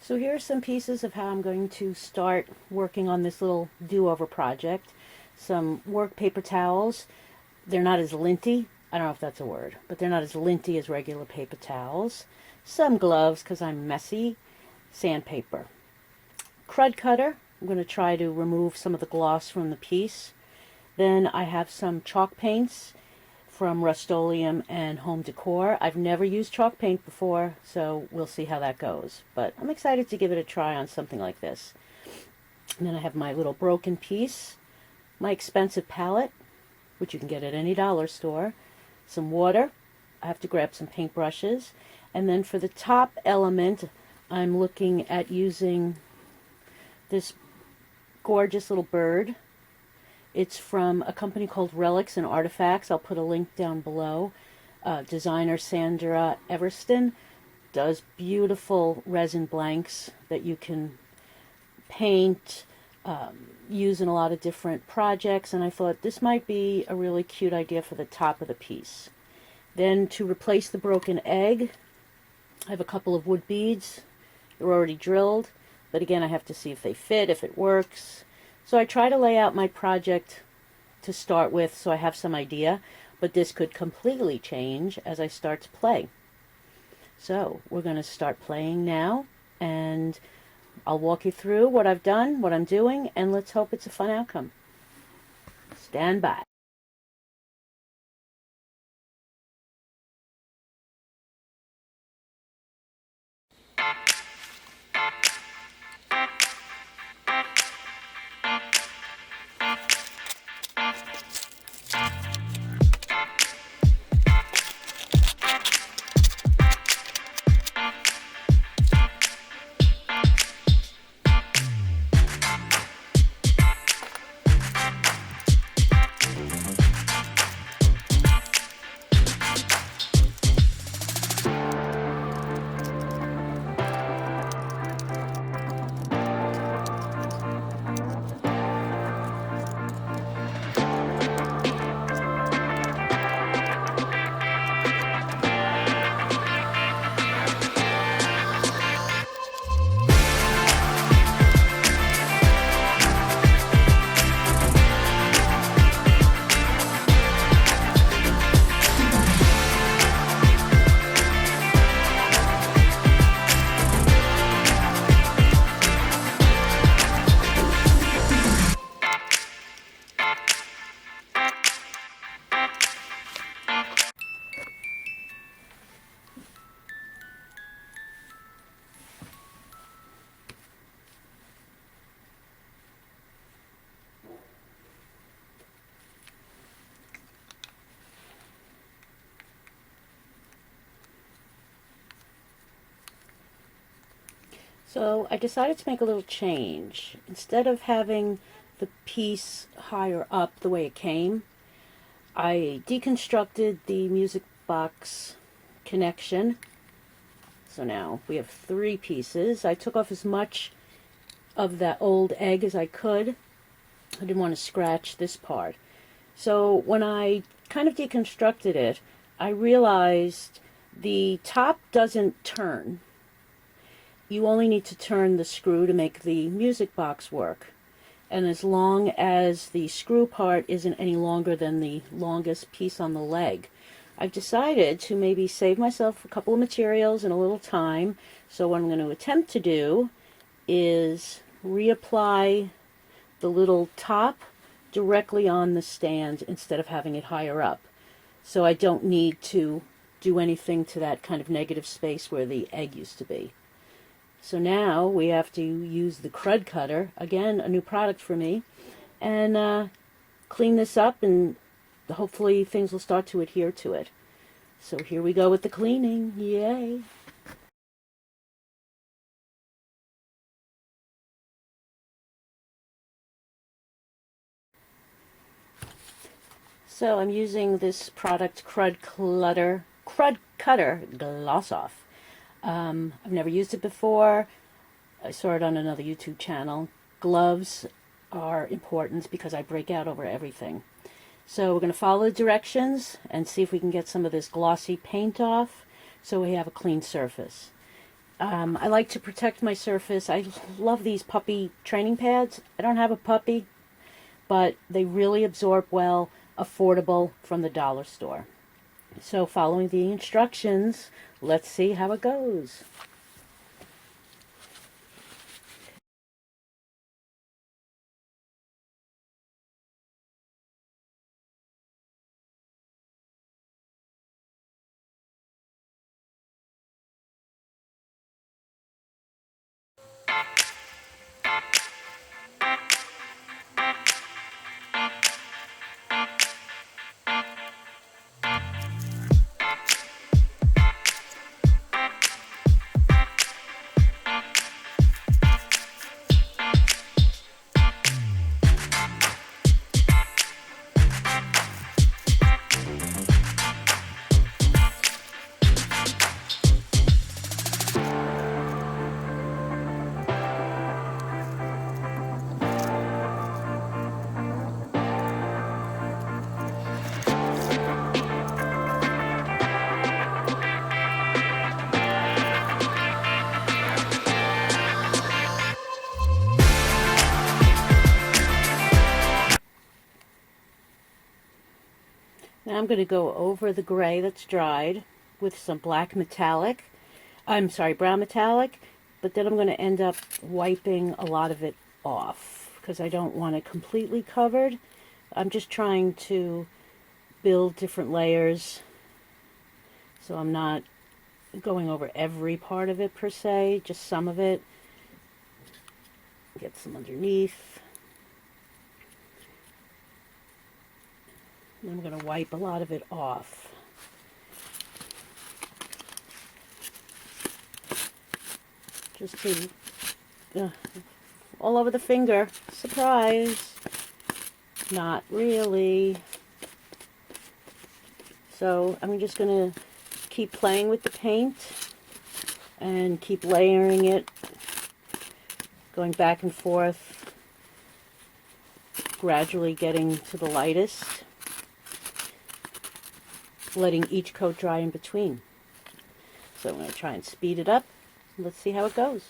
So here are some pieces of how I'm going to start working on this little do-over project. Some work paper towels. They're not as linty. I don't know if that's a word, but they're not as linty as regular paper towels. Some gloves because I'm messy. Sandpaper. Krud cutter. I'm going to try to remove some of the gloss from the piece. Then I have some chalk paints from Rustoleum and Home Decor. I've never used chalk paint before, so we'll see how that goes. But I'm excited to give it a try on something like this. And then I have my little broken piece, my expensive palette, which you can get at any dollar store, some water. I have to grab some paintbrushes. And then for the top element, I'm looking at using this gorgeous little bird. It's from a company called Relics and Artifacts. I'll put a link down below. Designer Sandra Everston does beautiful resin blanks that you can paint, use in a lot of different projects, and I thought this might be a really cute idea for the top of the piece. Then to replace the broken egg, I have a couple of wood beads. They're already drilled, but again I have to see if they fit, if it works. So I try to lay out my project to start with so I have some idea, but this could completely change as I start to play. So we're going to start playing now, and I'll walk you through what I've done, what I'm doing, and let's hope it's a fun outcome. Stand by. So I decided to make a little change. Instead of having the piece higher up the way it came, I deconstructed the music box connection. So now we have 3 pieces. I took off as much of that old egg as I could. I didn't want to scratch this part. So when I kind of deconstructed it, I realized the top doesn't turn. You only need to turn the screw to make the music box work. And as long as the screw part isn't any longer than the longest piece on the leg, I've decided to maybe save myself a couple of materials and a little time. So what I'm going to attempt to do is reapply the little top directly on the stand instead of having it higher up. So I don't need to do anything to that kind of negative space where the egg used to be. So now we have to use the Krud cutter, again a new product for me, and clean this up, and hopefully things will start to adhere to it. So here we go with the cleaning. Yay! So I'm using this product, Krud Cutter Gloss Off. I've never used it before. I saw it on another YouTube channel. Gloves are important because I break out over everything. So we're going to follow the directions and see if we can get some of this glossy paint off so we have a clean surface. I like to protect my surface. I love these puppy training pads. I don't have a puppy, but they really absorb well, affordable, from the dollar store. So following the instructions, let's see how it goes. Now I'm going to go over the gray that's dried with some black metallic. I'm sorry, brown metallic, but then I'm going to end up wiping a lot of it off because I don't want it completely covered. I'm just trying to build different layers, so I'm not going over every part of it per se, just some of it. Get some underneath. And I'm going to wipe a lot of it off. Just to, all over the finger. Surprise! Not really. So I'm just going to keep playing with the paint and keep layering it, going back and forth, gradually getting to the lightest, letting each coat dry in between. So I'm going to try and speed it up. Let's see how it goes.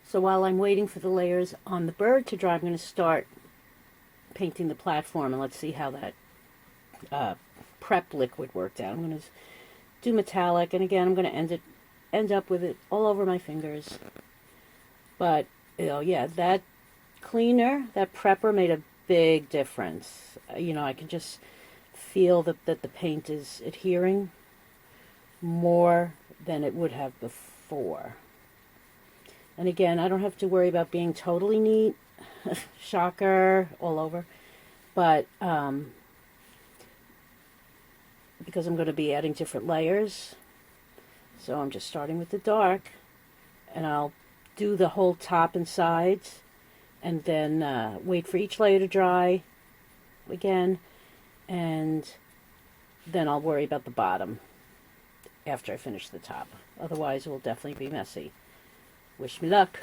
So while I'm waiting for the layers on the bird to dry, I'm going to start painting the platform, and let's see how that prep liquid worked out. I'm going to do metallic, and again, I'm going to end up with it all over my fingers. But, yeah, that cleaner, that prepper made a big difference. I can just feel that the paint is adhering more than it would have before. And again, I don't have to worry about being totally neat. Shocker, all over. But because I'm going to be adding different layers, so I'm just starting with the dark, and I'll do the whole top and sides, and then wait for each layer to dry again, and then I'll worry about the bottom after I finish the top. Otherwise, it will definitely be messy. Wish me luck.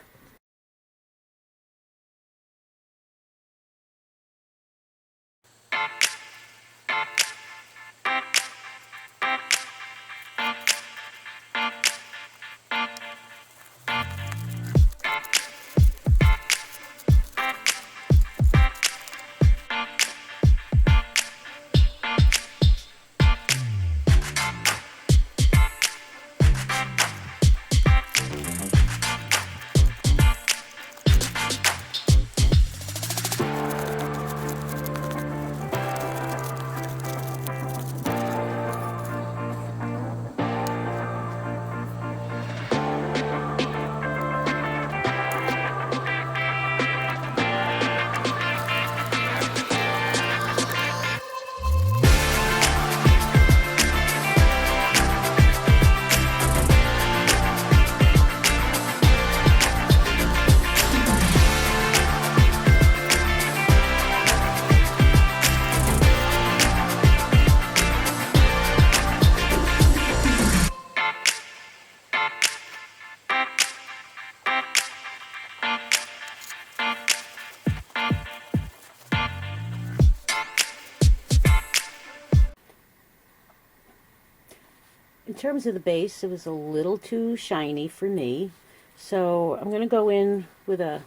terms of the base, it was a little too shiny for me. So I'm going to go in with a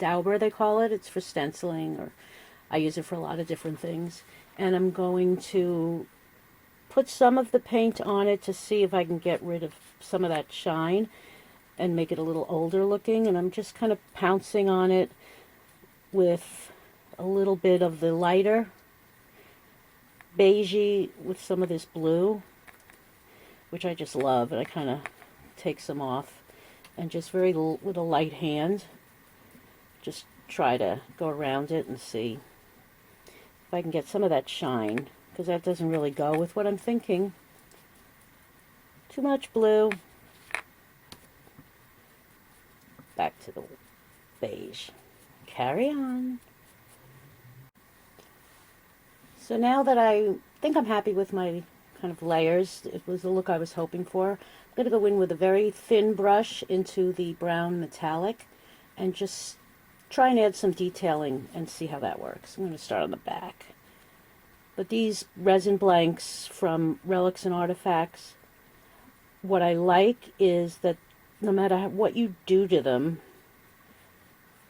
dauber, they call it. It's for stenciling, or I use it for a lot of different things. And I'm going to put some of the paint on it to see if I can get rid of some of that shine and make it a little older looking. And I'm just kind of pouncing on it with a little bit of the lighter beigey with some of this blue, which I just love. And I kind of take some off and just with a light hand, just try to go around it and see if I can get some of that shine, because that doesn't really go with what I'm thinking. Too much blue. Back to the beige. Carry on. So now that I think I'm happy with my kind of layers, it was the look I was hoping for, I'm going to go in with a very thin brush into the brown metallic and just try and add some detailing and see how that works. I'm going to start on the back. But these resin blanks from Relics and Artifacts, what I like is that no matter what you do to them,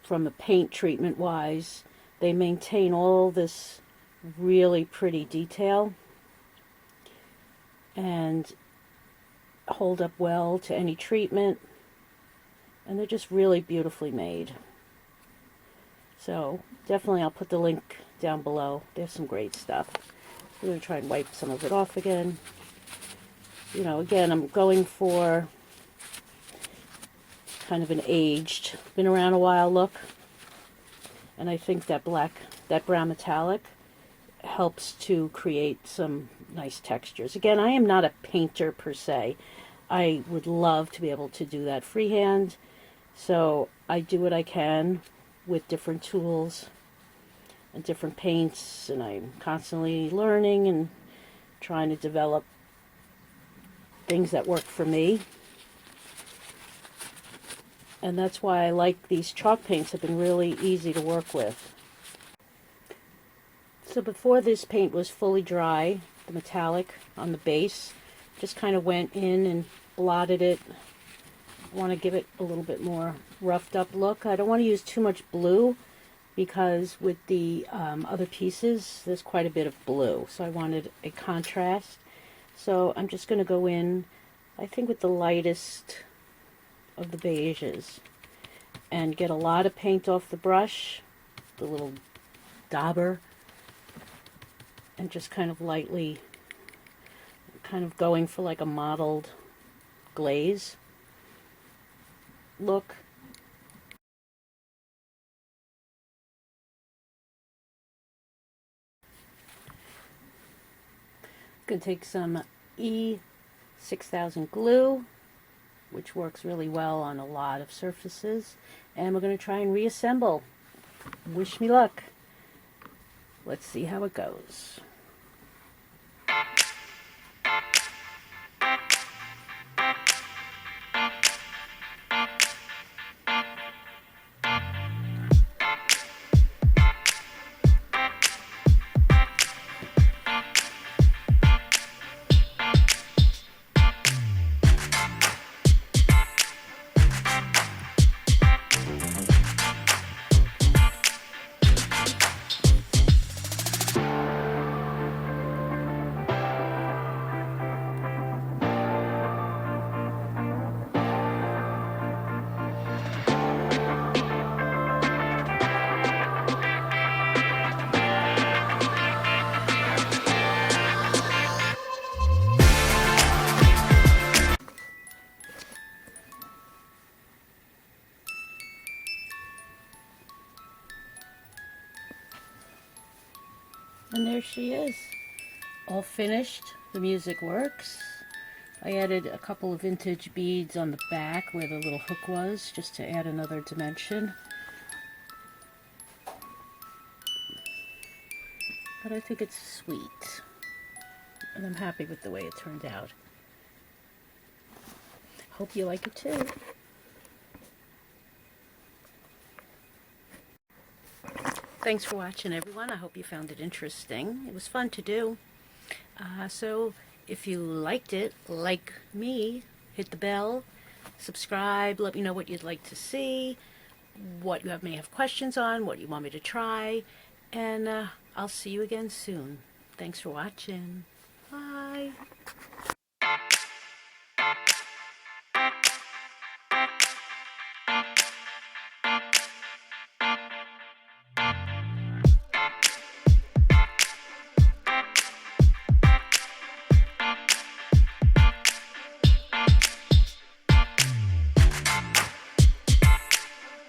from a paint treatment wise, they maintain all this really pretty detail and hold up well to any treatment, and they're just really beautifully made. So definitely I'll put the link down below. There's some great stuff. I'm going to try and wipe some of it off again. You know, again, I'm going for kind of an aged, been around a while look. And I think that brown metallic helps to create some nice textures. Again, I am not a painter per se. I would love to be able to do that freehand. So I do what I can with different tools and different paints, and I'm constantly learning and trying to develop things that work for me. And that's why I like these chalk paints. Have been really easy to work with. So before this paint was fully dry, the metallic on the base, just kind of went in and blotted it. I want to give it a little bit more roughed up look. I don't want to use too much blue because with the other pieces there's quite a bit of blue, so I wanted a contrast. So I'm just going to go in, I think, with the lightest of the beiges and get a lot of paint off the brush, the little dauber, and just kind of lightly kind of going for like a mottled glaze look. I'm going to take some E6000 glue, which works really well on a lot of surfaces, and we're going to try and reassemble. Wish me luck. Let's see how it goes. And there she is, all finished. The music works. I added a couple of vintage beads on the back where the little hook was, just to add another dimension. But I think it's sweet, and I'm happy with the way it turned out. Hope you like it too. Thanks for watching, everyone. I hope you found it interesting. It was fun to do. So if you liked it, like me, hit the bell, subscribe, let me know what you'd like to see, what you may have questions on, what you want me to try, and I'll see you again soon. Thanks for watching. Bye.